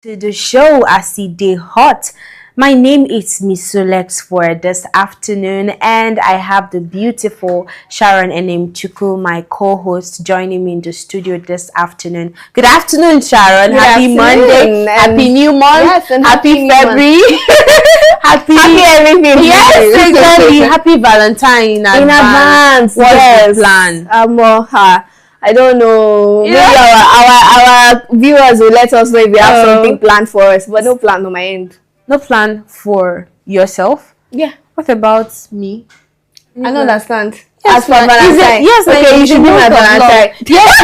To the show as it day hot. My name is Miss Solex for this afternoon, and I have the beautiful Sharon Chuku, my co-host, joining me in the studio this afternoon. Good afternoon, Sharon. Happy Monday, happy new month, yes, and happy February, happy everything. Yes, exactly. Happy Valentine in advance. What's the plan? I don't know. Maybe our viewers will let us know if they have something planned for us, but no plan on my end. No plan for yourself? Yeah. What about me? I don't understand. Yes, as for Valentine. Yes, okay, you should be my Valentine. Yes.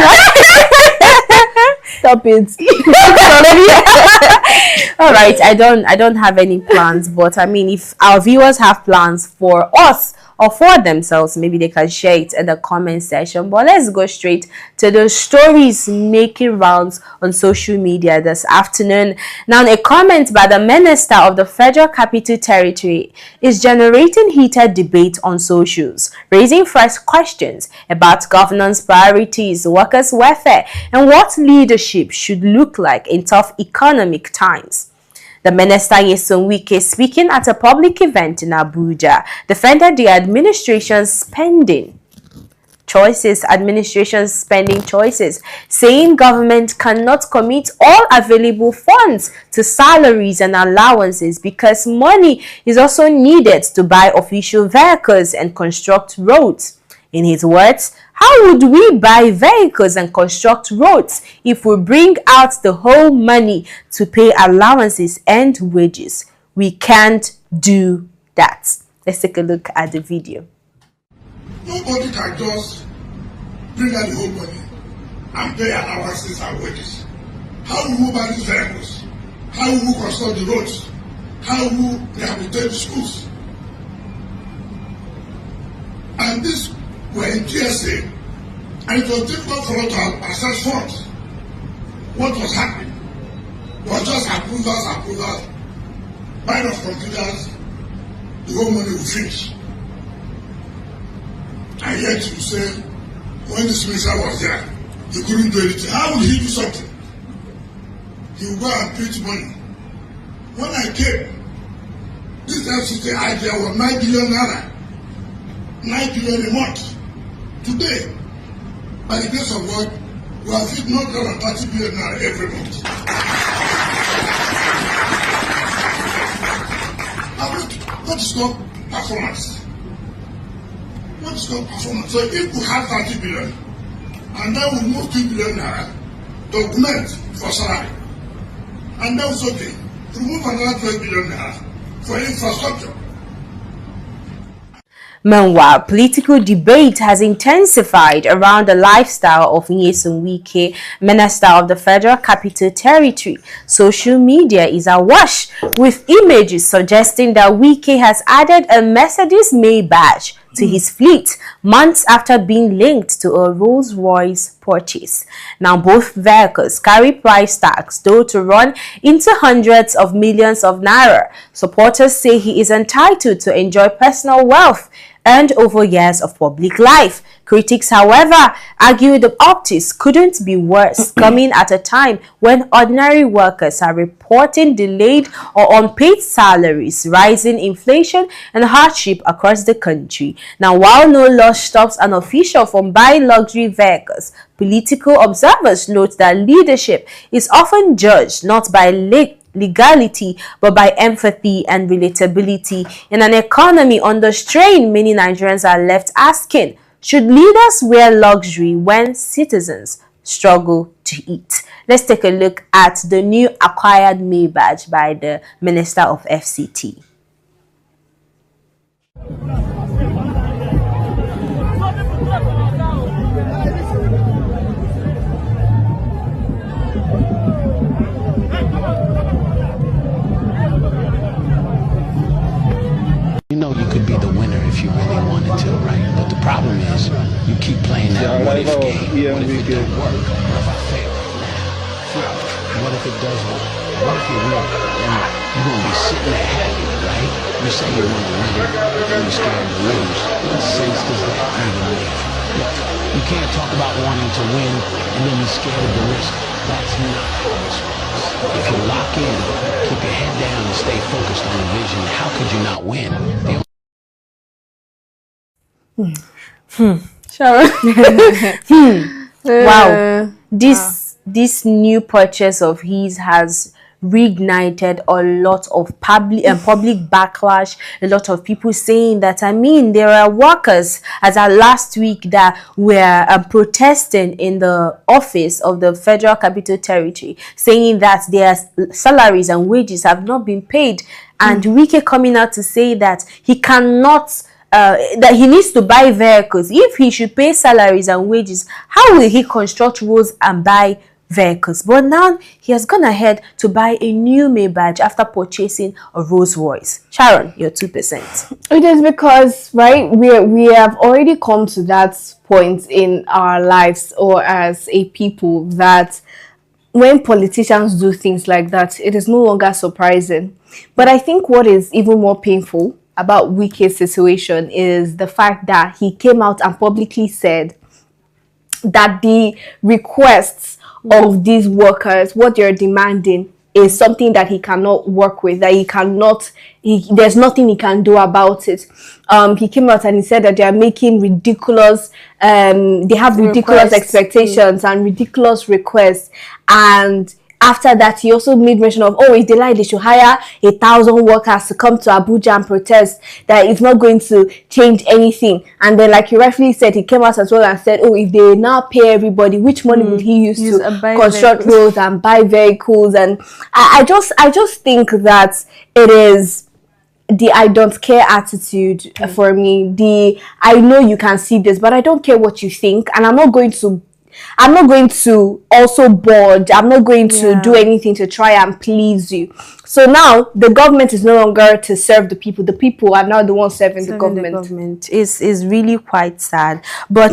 Stop it. All right, I don't have any plans, but I mean, if our viewers have plans for us or for themselves, maybe they can share it in the comment section. But let's go straight to the stories making rounds on social media this afternoon. Now, a comment by the Minister of the Federal Capital Territory is generating heated debate on socials, raising fresh questions about governance priorities, workers' welfare, and what leadership should look like in tough economic times. The Minister Nyesom Wike, speaking at a public event in Abuja, defended the administration's spending choices, saying government cannot commit all available funds to salaries and allowances because money is also needed to buy official vehicles and construct roads. In his words, how would we buy vehicles and construct roads if we bring out the whole money to pay allowances and wages? We can't do that. Let's take a look at the video. Nobody can just bring out the whole money and pay allowances and wages. How will we buy these vehicles? How will we construct the roads? How will we rehabilitate the schools? And this were in TSA, and it was difficult for us to access funds. What was happening was just approvals, buying of computers, the whole money will finish. And yet you say, when this minister was there, he couldn't do anything. How would he do something? He would go and print money. When I came, this FCT idea was 9 billion naira. 9 billion a month. Today, by the grace of God, we have hit not more than 30 billion naira every month. Now, what is called performance? What is called performance? So if we have 30 billion, and then we move 2 billion naira to augment for salary, and then it's okay, remove another 12 billion naira for infrastructure. Meanwhile, political debate has intensified around the lifestyle of Nyesom Wike, Minister of the Federal Capital Territory. Social media is awash with images suggesting that Wike has added a Mercedes Maybach to his fleet months after being linked to a Rolls-Royce purchase. Now, both vehicles carry price tags, though to run into hundreds of millions of naira. Supporters say he is entitled to enjoy personal wealth earned over years of public life. Critics, however, argue the optics couldn't be worse, coming at a time when ordinary workers are reporting delayed or unpaid salaries, rising inflation, and hardship across the country. Now, while no law stops an official from buying luxury vehicles, political observers note that leadership is often judged not by legality but by empathy and relatability. In an economy under strain, many Nigerians are left asking, should leaders wear luxury when citizens struggle to eat? Let's take a look at the new acquired Maybach by the Minister of FCT. You know you could be the winner if you really wanted to, right? But the problem is, you keep playing that what if game. What if it don't work? What if I fail? What if it does work? What if you win? You're going to be sitting there happy, right? You say you want to win, but then you're scared to lose. What sense does that even make? Look, you can't talk about wanting to win and then be scared of the risk. That's not how this works. If you lock in, keep your head down and stay focused on the vision, how could you not win? Wow, this new purchase of his has reignited a lot of public backlash. A lot of people saying that, I mean, there are workers as of last week that were protesting in the office of the Federal Capital Territory, saying that their salaries and wages have not been paid, and Wike coming out to say that he cannot that he needs to buy vehicles. If he should pay salaries and wages, how will he construct roads and buy vehicles? But now he has gone ahead to buy a new Maybach after purchasing a Rolls Royce. Sharon, your 2%. It is because, right, we have already come to that point in our lives or as a people that when politicians do things like that, it is no longer surprising. But I think what is even more painful about Wike's situation is the fact that he came out and publicly said that the requests of these workers, what they're demanding, is something that he cannot work with, that there's nothing he can do about it. He came out and he said that they are making ridiculous, they have ridiculous expectations and ridiculous requests. And after that, he also made mention of, if they like, they should hire 1,000 workers to come to Abuja and protest, that it's not going to change anything. And then, like you rightfully said, he came out as well and said, if they now pay everybody, which money would he use to construct roads and buy vehicles? And I just think that it is the I don't care attitude for me. I know you can see this, but I don't care what you think, and I'm not going to also board. I'm not going to do anything to try and please you. So now the government is no longer to serve the people. The people are now the ones serving the government. Is really quite sad. But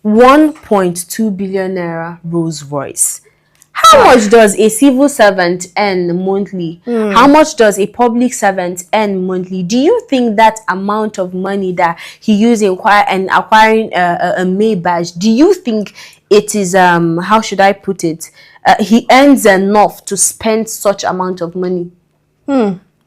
1.2 billion naira Rolls Royce. How much does a civil servant earn monthly? How much does a public servant earn monthly? Do you think that amount of money that he used in acquiring a Maybach, do you think it is, how should I put it, he earns enough to spend such amount of money?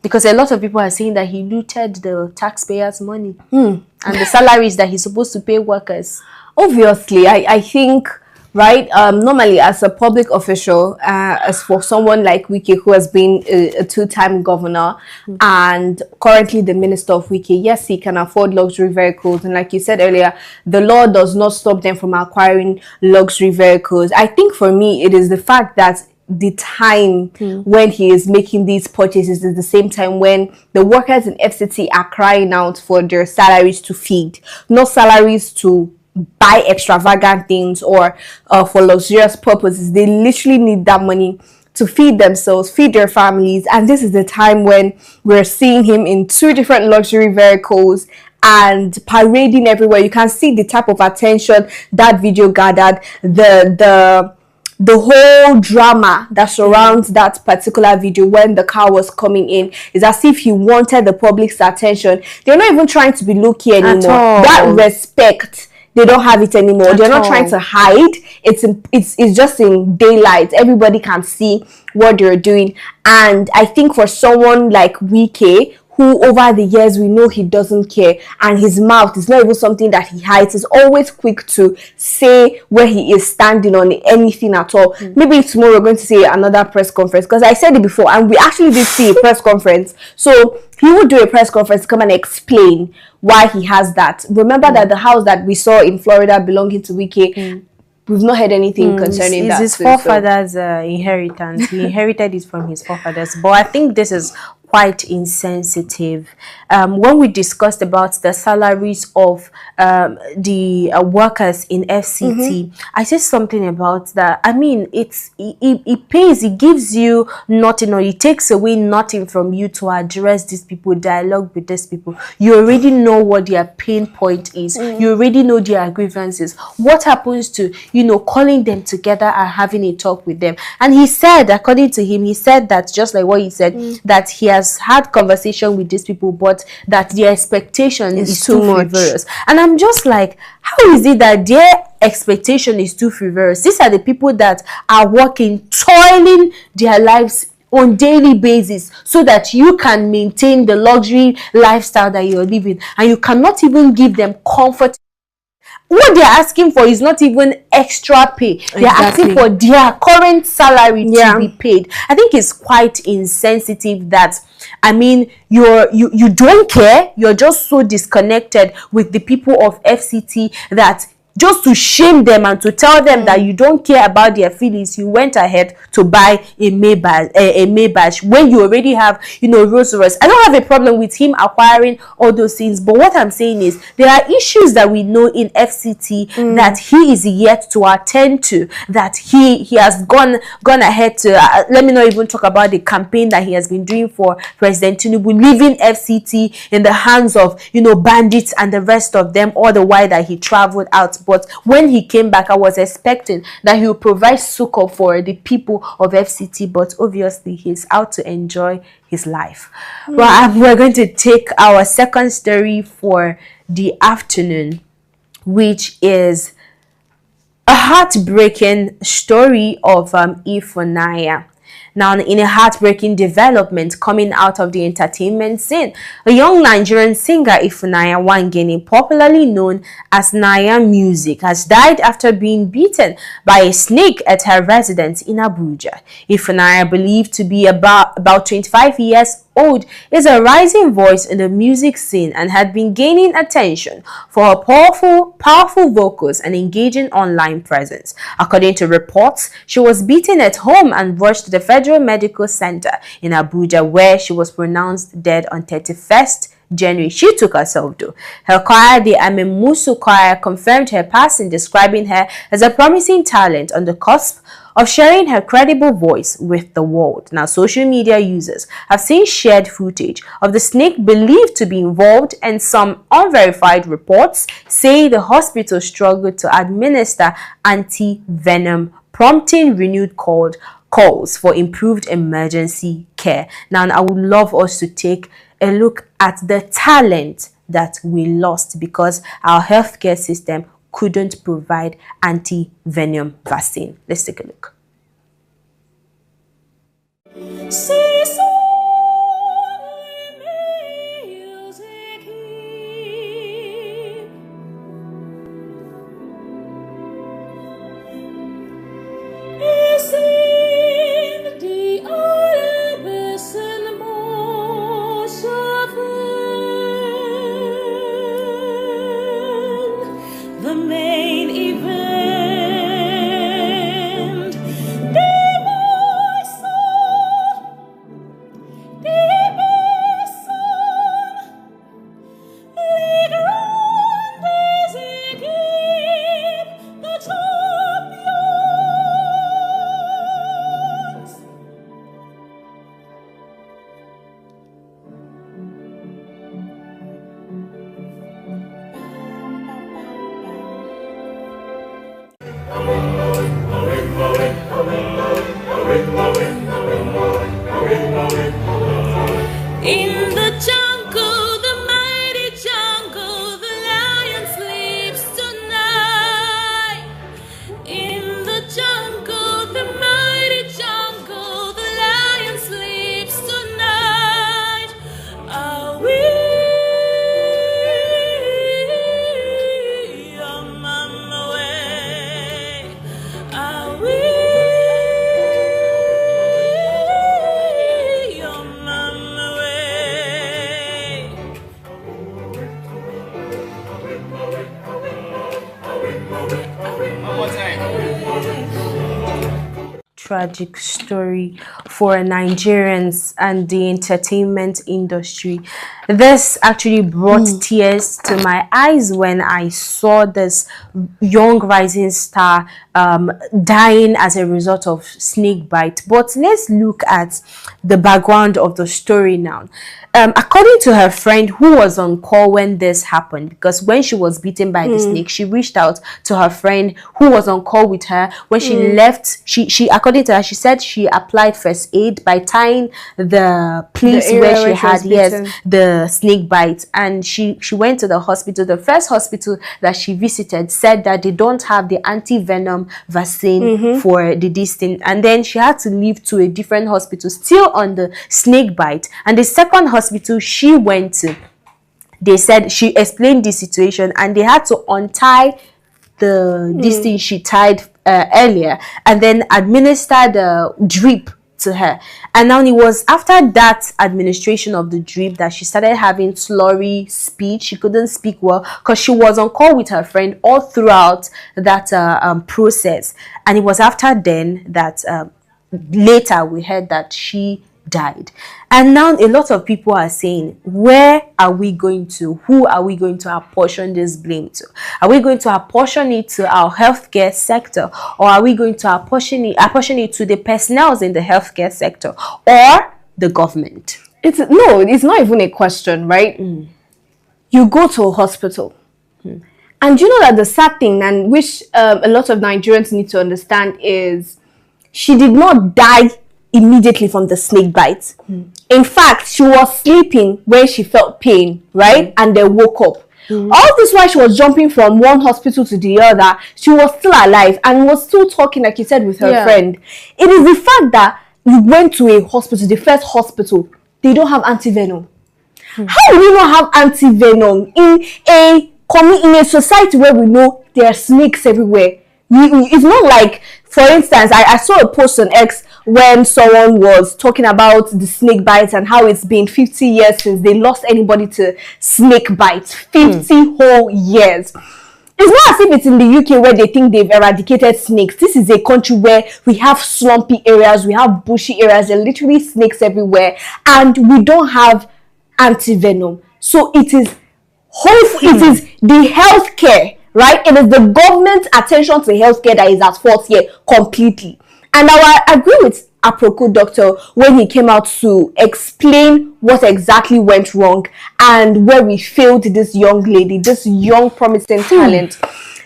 Because a lot of people are saying that he looted the taxpayers' money and the salaries that he's supposed to pay workers. Obviously, I think, right, normally as a public official, as for someone like Wike, who has been a two-time governor and currently the minister of Wike, yes, he can afford luxury vehicles, and like you said earlier, the law does not stop them from acquiring luxury vehicles. I think for me, it is the fact that the time when he is making these purchases is the same time when the workers in FCT are crying out for their salaries to feed, not salaries to buy extravagant things or for luxurious purposes. They literally need that money to feed themselves, feed their families. And this is the time when we're seeing him in 2 different luxury vehicles and parading everywhere. You can see the type of attention that video gathered, the whole drama that surrounds that particular video when the car was coming in is as if he wanted the public's attention. They're not even trying to be low-key anymore. That respect, they don't have it anymore. They're not trying to hide. It's just in daylight. Everybody can see what they're doing. And I think for someone like Wike, who over the years we know he doesn't care, and his mouth is not even something that he hides, is always quick to say where he is standing on anything at all. Maybe tomorrow we're going to see another press conference, because I said it before and we actually did see a press conference. So he would do a press conference to come and explain why he has that. Remember that the house that we saw in Florida belonging to Wike, we've not heard anything concerning that. It's his forefathers' inheritance. He inherited it from his forefathers. But I think this is quite insensitive. When we discussed about the salaries of the workers in FCT, I said something about that. I mean, it pays, it gives you nothing, or it takes away nothing from you to address these people, dialogue with these people. You already know what their pain point is. You already know their grievances. What happens to, calling them together and having a talk with them? And he said, according to him, he said that, just like what he said, that he has has had conversation with these people, but that their expectation is too frivolous. And I'm just like, how is it that their expectation is too frivolous? These are the people that are working, toiling their lives on daily basis so that you can maintain the luxury lifestyle that you're living, and you cannot even give them comfort. What they're asking for is not even extra pay. They're asking for their current salary to be paid. I think it's quite insensitive that, I mean, you don't care. You're just so disconnected with the people of FCT that just to shame them and to tell them that you don't care about their feelings, you went ahead to buy a Maybach when you already have, you know, Rolls Royce. I don't have a problem with him acquiring all those things, but what I'm saying is there are issues that we know in FCT that he is yet to attend to, that he has gone ahead to let me not even talk about the campaign that he has been doing for President Tinubu, leaving FCT in the hands of, you know, bandits and the rest of them, all the while that he traveled out. But when he came back, I was expecting that he would provide succor for the people of FCT, but obviously he's out to enjoy his life. Well, we're going to take our second story for the afternoon, which is a heartbreaking story of Ifunanya. Now, in a heartbreaking development coming out of the entertainment scene, a young Nigerian singer, Ifunanya Wangeni, popularly known as Naya Music, has died after being bitten by a snake at her residence in Abuja. Ifunanya, believed to be about 25 years old, is a rising voice in the music scene and had been gaining attention for her powerful vocals and engaging online presence. According to reports, she was beaten at home and rushed to the Federal Medical Center in Abuja, where she was pronounced dead on 31st January. She took herself though. Her choir, the Amemusu choir, confirmed her passing, describing her as a promising talent on the cusp of sharing her credible voice with the world. Now, social media users have since shared footage of the snake believed to be involved, and some unverified reports say the hospital struggled to administer anti-venom, prompting renewed calls for improved emergency care. Now, I would love us to take a look at the talent that we lost because our healthcare system couldn't provide anti-venom vaccine. Let's take a look. The main event. In the jungle, the mighty jungle, the lion sleeps tonight. In the jungle, the mighty jungle, the lion sleeps tonight. Are we on my way? Are we? Tragic story for Nigerians and the entertainment industry. This actually brought tears to my eyes when I saw this young rising star dying as a result of snake bite. But let's look at the background of the story now. According to her friend who was on call when this happened, because when she was bitten by the snake, she reached out to her friend who was on call with her. When she left, she according according to her, she said she applied first aid by tying the place The area where she where she was had, yes, bitten. the snake bite. And she went to the hospital. The first hospital that she visited said that they don't have the anti-venom vaccine for the this thing. And then she had to leave to a different hospital, still on the snake bite. And the second hospital she went to, they said, she explained the situation, and they had to untie this thing she tied earlier, and then administer the drip to her. And now it was after that administration of the drip that she started having slurry speech. She couldn't speak well because she was on call with her friend all throughout that process. And it was after then that later we heard that she died. And now a lot of people are saying, where are we going to? Who are we going to apportion this blame to? Are we going to apportion it to our healthcare sector, or are we going to apportion it to the personnel in the healthcare sector, or the government? It's not even a question, right? You go to a hospital, and you know that the sad thing, and which a lot of Nigerians need to understand, is she did not die immediately from the snake bite. In fact, she was sleeping when she felt pain, right? And then woke up. All this while she was jumping from one hospital to the other, she was still alive and was still talking, like you said, with her friend. It is the fact that you went to a hospital, the first hospital, they don't have anti-venom. How will you not have anti-venom in a society where we know there are snakes everywhere? It's not like, for instance, I saw a post on X when someone was talking about the snake bites and how it's been 50 years since they lost anybody to snake bites. 50 whole years. It's not as if it's in the UK where they think they've eradicated snakes. This is a country where we have slumpy areas, we have bushy areas, there are literally snakes everywhere, and we don't have anti-venom. So it is it is the healthcare, right? It is the government's attention to healthcare that is at fault here completely. And I agree with Aproko doctor when he came out to explain what exactly went wrong and where we failed this young lady, this young promising talent.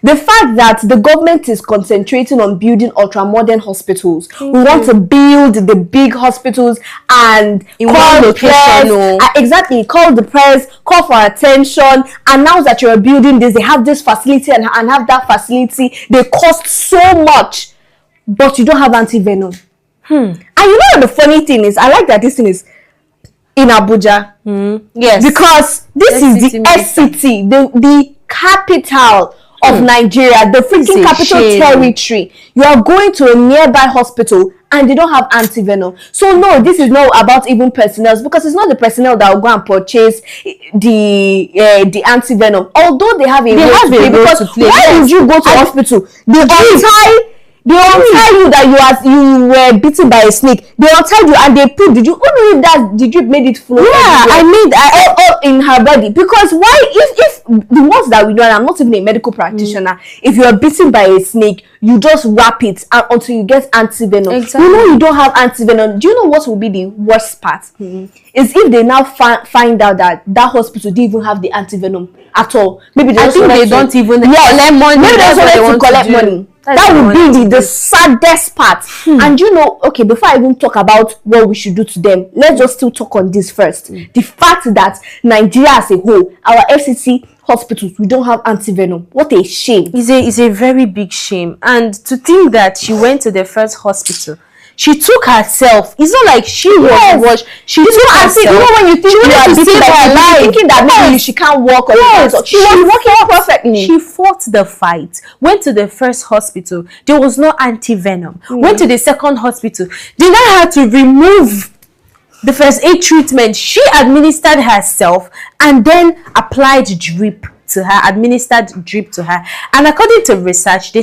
The fact that the government is concentrating on building ultra-modern hospitals. We want to build the big hospitals and call the press. Exactly, call the press, call for attention, announce that you're building this, they have this facility and have that facility. They cost so much, but you don't have anti-venom. And you know what the funny thing is? I like that this thing is in Abuja. Yes. Because this is the FCT, the capital of Nigeria, the freaking capital territory. You are going to a nearby hospital and they don't have anti-venom. So no, this is not about even personnel, because it's not the personnel that will go and purchase the anti-venom. Although they have a role to play. Why would you go to hospital? They untie you that you were bitten by a snake. They untie you and they put did you made it flow? Yeah, I made in her body. Because why if the ones that we know, and I'm not even a medical practitioner, if you are bitten by a snake, you just wrap it until you get anti-venom. Exactly. You know you don't have anti-venom. Do you know what will be the worst part? Is if they now find out that hospital didn't even have the anti-venom at all. Maybe they don't even collect money. Maybe they just want to collect money. That would be the saddest part. And you know, okay, before I even talk about what we should do to them, let's just still talk on this first. The fact that Nigeria as a whole, our FCT hospitals, we don't have anti-venom. What a shame. It's a very big shame. And to think that she went to the first hospital, she took herself. It's not like she was washed. She took herself. You know, when you think you are to save her life, thinking that maybe she can't walk or she was walking perfectly. She fought the fight. Went to the first hospital. There was no anti-venom. Went to the second hospital. They now had to remove the first aid treatment she administered herself and then applied drip to her, administered drip to her. And according to research, the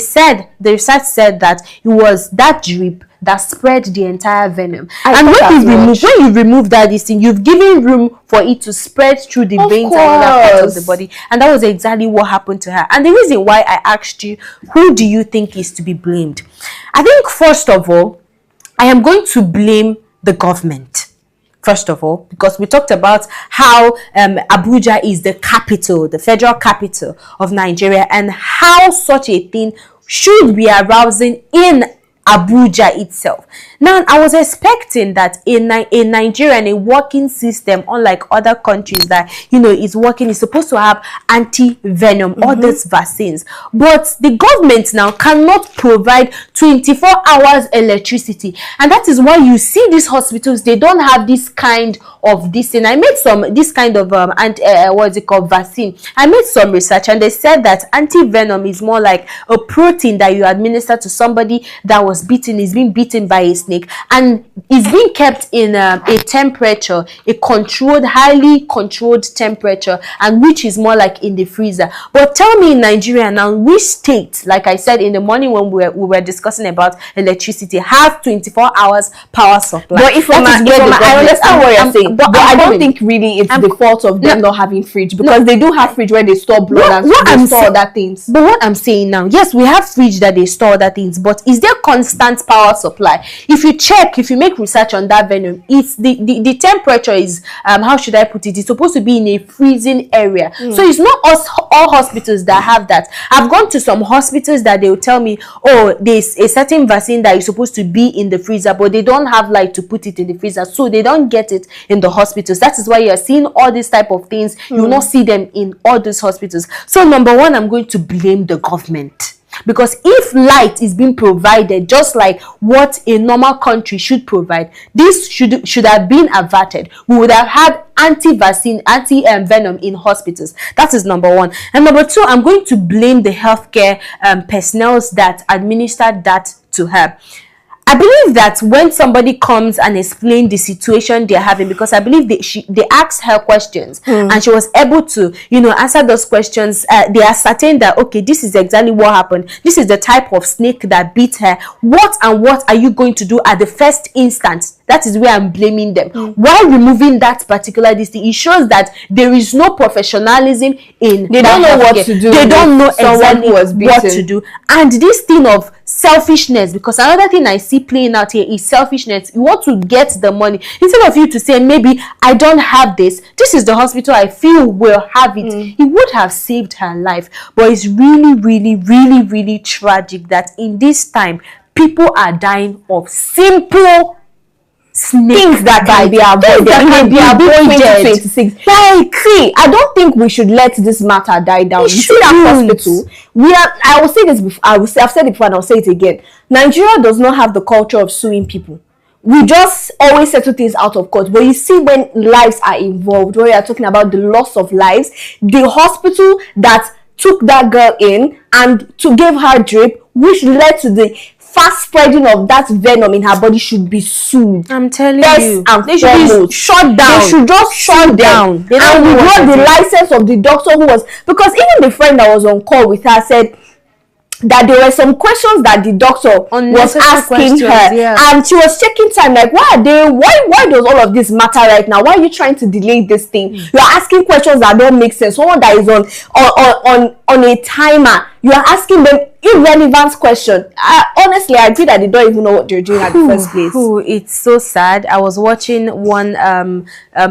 research said that it was that drip that spread the entire venom. And when you remove that thing, you've given room for it to spread through the veins and other parts of the body. And that was exactly what happened to her. And the reason why I asked you, who do you think is to be blamed? I think, first of all, I am going to blame the government. First of all, because we talked about how Abuja is the capital, the federal capital of Nigeria, and how such a thing should be arousing in Abuja itself. Now, I was expecting that in Nigeria, in a working system, unlike other countries that, is working, is supposed to have anti-venom, all these vaccines. But the government now cannot provide 24 hours electricity. And that is why you see these hospitals, they don't have this kind of this thing. I made this kind of vaccine. I made some research, and they said that anti-venom is more like a protein that you administer to somebody that was being bitten by a snake, and is being kept in a temperature, a controlled, highly controlled temperature, and which is more like in the freezer. But tell me, in Nigeria now, which state, like I said in the morning when we were discussing about electricity, have 24 hours power supply? But I understand what you're saying, but I don't think really it's the fault of them not having fridge, because they do have fridge where they store blood and store other things. But what I'm saying now, yes, we have fridge that they store other things, but is there constant power supply? If you make research on that venom, it's the temperature is how should I put it? It's supposed to be in a freezing area. So it's not all hospitals that have that. I've gone to some hospitals that they will tell me, oh, there's a certain vaccine that is supposed to be in the freezer, but they don't have light to put it in the freezer, so they don't get it in the hospitals. That is why you're seeing all these type of things. You will not see them in all these hospitals. So number one, I'm going to blame the government. Because if light is being provided just like what a normal country should provide, this should have been averted. We would have had anti-vaccine, anti-venom in hospitals. That is number one. And number two, I'm going to blame the healthcare personnel that administered that to her. I believe that when somebody comes and explains the situation they're having, because I believe they asked her questions and she was able to, answer those questions. They ascertained that, okay, this is exactly what happened. This is the type of snake that bit her. What are you going to do at the first instance? That is where I'm blaming them. While removing that particular thing, it shows that there is no professionalism in. They don't know what to do. They don't know exactly what to do. And this thing of selfishness, because another thing I see playing out here is selfishness. You want to get the money instead of you to say, maybe I don't have this. This is the hospital I feel will have it. It would have saved her life. But it's really, really, really, really tragic that in this time people are dying of simple things that can be avoided. 2026. Like, see, I don't think we should let this matter die down. You see that hospital? I will say this before. I've said it before, and I'll say it again. Nigeria does not have the culture of suing people. We just always settle things out of court. But you see, when lives are involved, when we are talking about the loss of lives, the hospital that took that girl in and to give her drip, which led to the fast spreading of that venom in her body, should be sued. I'm telling you, they should be shut down. They should just shut down. And we got the license of the doctor who was, because even the friend that was on call with her said that there were some questions that the doctor was asking her, and she was checking time, like, why does all of this matter right now? Why are you trying to delay this thing? You're asking questions that don't make sense. Someone that is on a timer, you are asking them irrelevant question. Honestly, I agree that they don't even know what they're doing at the first place. It's so sad. I was watching one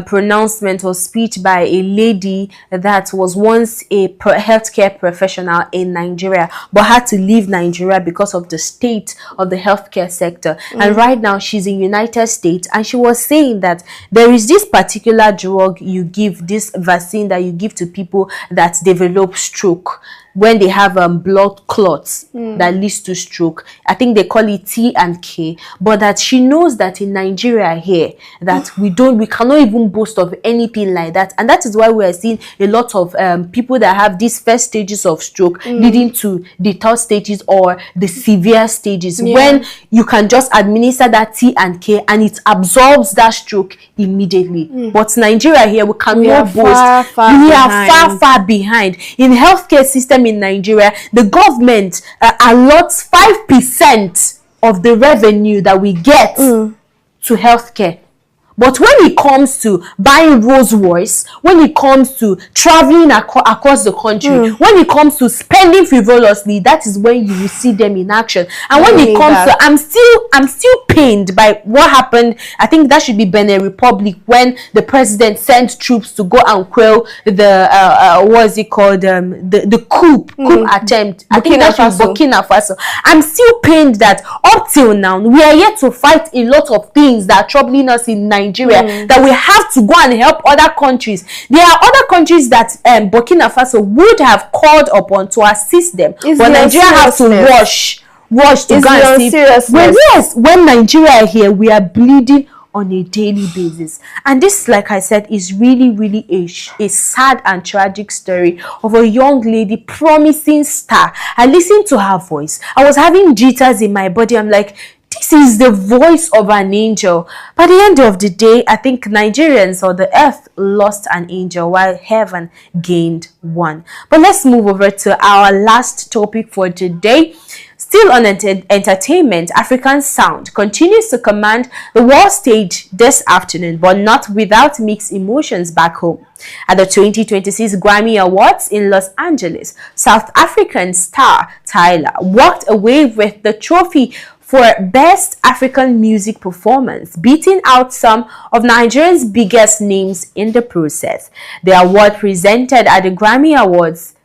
pronouncement or speech by a lady that was once a healthcare professional in Nigeria, but had to leave Nigeria because of the state of the healthcare sector. And right now she's in United States, and she was saying that there is this particular drug you give, this vaccine that you give to people that develop stroke, when they have blood clots that leads to stroke. I think they call it T and K. But that she knows that in Nigeria here, that we cannot even boast of anything like that. And that is why we are seeing a lot of people that have these first stages of stroke leading to the third stages or the severe stages, when you can just administer that T and K and it absorbs that stroke immediately. But Nigeria here, we cannot boast. We are far behind. In healthcare system in Nigeria, the government allots 5% of the revenue that we get to healthcare. But when it comes to buying Rolls Royce, when it comes to traveling across the country, when it comes to spending frivolously, that is when you will see them in action. And when it comes to, I'm still pained by what happened. I think that should be Benin Republic, when the president sent troops to go and quell the what's it called, the coup attempt. I think that should be Burkina Faso. I'm still pained that up till now we are yet to fight a lot of things that are troubling us in Nigeria, that we have to go and help other countries. There are other countries that Burkina Faso would have called upon to assist them, but Nigeria has to rush to go and see. When Nigeria is here, we are bleeding on a daily basis. And this, like I said, is really a sad and tragic story of a young lady, promising star. I listened to her voice. I was having jitters in my body. I'm like, this is the voice of an angel. By the end of the day, I think Nigerians or the earth lost an angel while heaven gained one. But let's move over to our last topic for today. Still on entertainment, African sound continues to command the world stage this afternoon, but not without mixed emotions back home. At the 2026 Grammy Awards in Los Angeles, South African star Tyler walked away with the trophy for Best African Music Performance, beating out some of Nigeria's biggest names in the process. The award presented at the Grammy Awards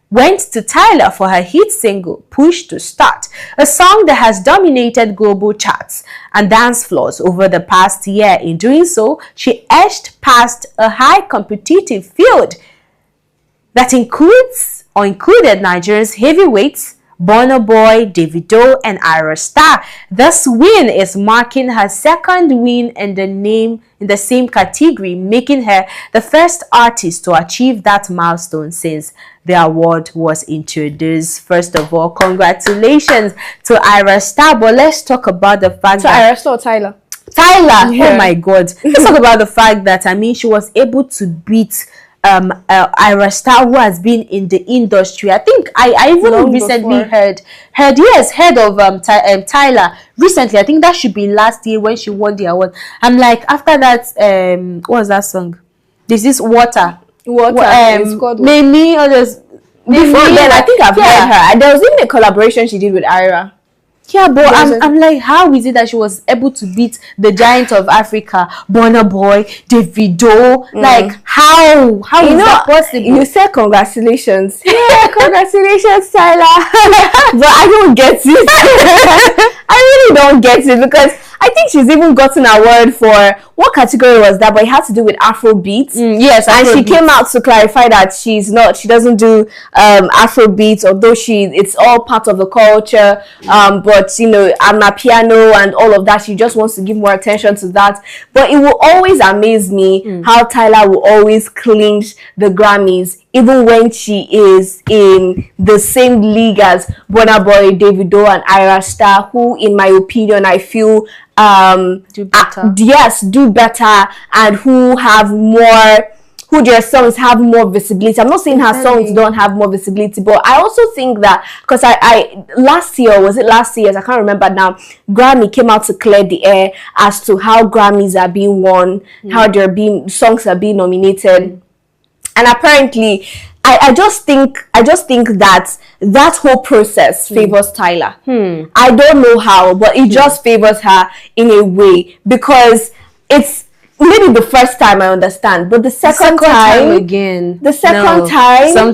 went to Tyler for her hit single, Push to Start, a song that has dominated global charts and dance floors over the past year. In doing so, she edged past a high competitive field that included Nigeria's heavyweights, Burna Boy, Davido, and Ira Star. This win is marking her second win in the same category, making her the first artist to achieve that milestone since the award was introduced. First of all, congratulations to Ira Star. But let's talk about the fact that Ira Star or Tyler. Oh my God. Let's talk about the fact that she was able to beat Ira Star, who has been in the industry. I think I even recently heard of Tyler recently. I think that should be last year when she won the award. I'm like, after that, what was that song? This is Water. It's called Maybe others. Before then, I think I've heard her. There was even a collaboration she did with Ira. Yeah, but I'm like, how is it that she was able to beat the giant of Africa, Burna Boy, Davido? Like, how is that possible? You said congratulations. Yeah, congratulations, Tyler. But I don't get it. I really don't get it, because I think she's even gotten an award for, what category was that? But it had to do with Afrobeats. Yes, and she came out to clarify that she doesn't do Afrobeats, although it's all part of the culture. But Amapiano and all of that, she just wants to give more attention to that. But it will always amaze me how Tyler will always clinch the Grammys, even when she is in the same league as Burna Boy, Davido, and Ira Star, who, in my opinion, I feel do better, and who their songs have more visibility. I'm not saying her songs don't have more visibility, but I also think that, because I last year, I can't remember now, Grammy came out to clear the air as to how Grammys are being won, how songs are being nominated. And apparently, I just think that whole process favors Tyler. I don't know how, but it just favors her in a way, because it's maybe the first time I understand, but the second time again. Something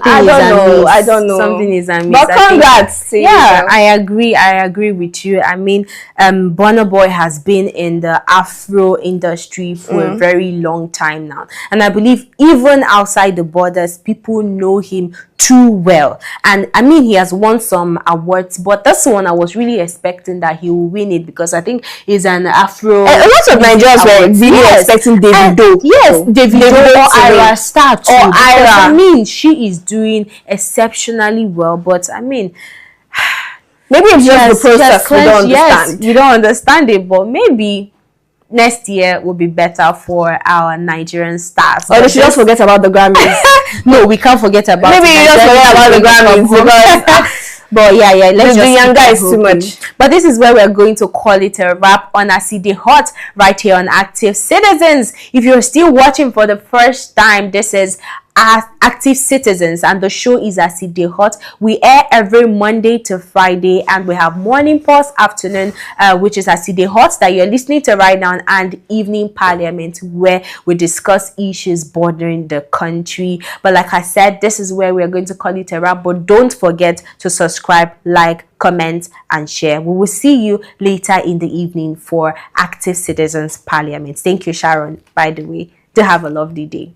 I don't know. Something is amiss. But congrats. I agree with you. I mean, Burna Boy has been in the Afro industry for a very long time now, and I believe even outside the borders, people know him too well. And I mean, he has won some awards, but this one I was really expecting that he will win it, because I think he's an Afro. A lot of Nigerians were really expecting Davido. Davido or Ira Star too. Or Ira. I mean, she is doing exceptionally well, but I mean, maybe it's just the process we don't understand. Yes, you don't understand it, but maybe next year will be better for our Nigerian stars. Or they should just forget about the Grammys. No, we can't forget about. Maybe you just forget about the Grammys, because But yeah, let's The just younger keep is too hoping. much. But this is where we're going to call it a wrap on Aside Hot right here on Active Citizens. If you're still watching for the first time, this is Active Citizens, and the show is Aside Hot. We air every Monday to Friday, and we have morning pause, afternoon, which is Aside Hot that you're listening to right now, and evening Parliament, where we discuss issues bordering the country. But like I said, this is where we're going to call it a wrap. But don't forget to subscribe, like, comment, and share. We will see you later in the evening for Active Citizens Parliament. Thank you, Sharon, by the way. Do have a lovely day.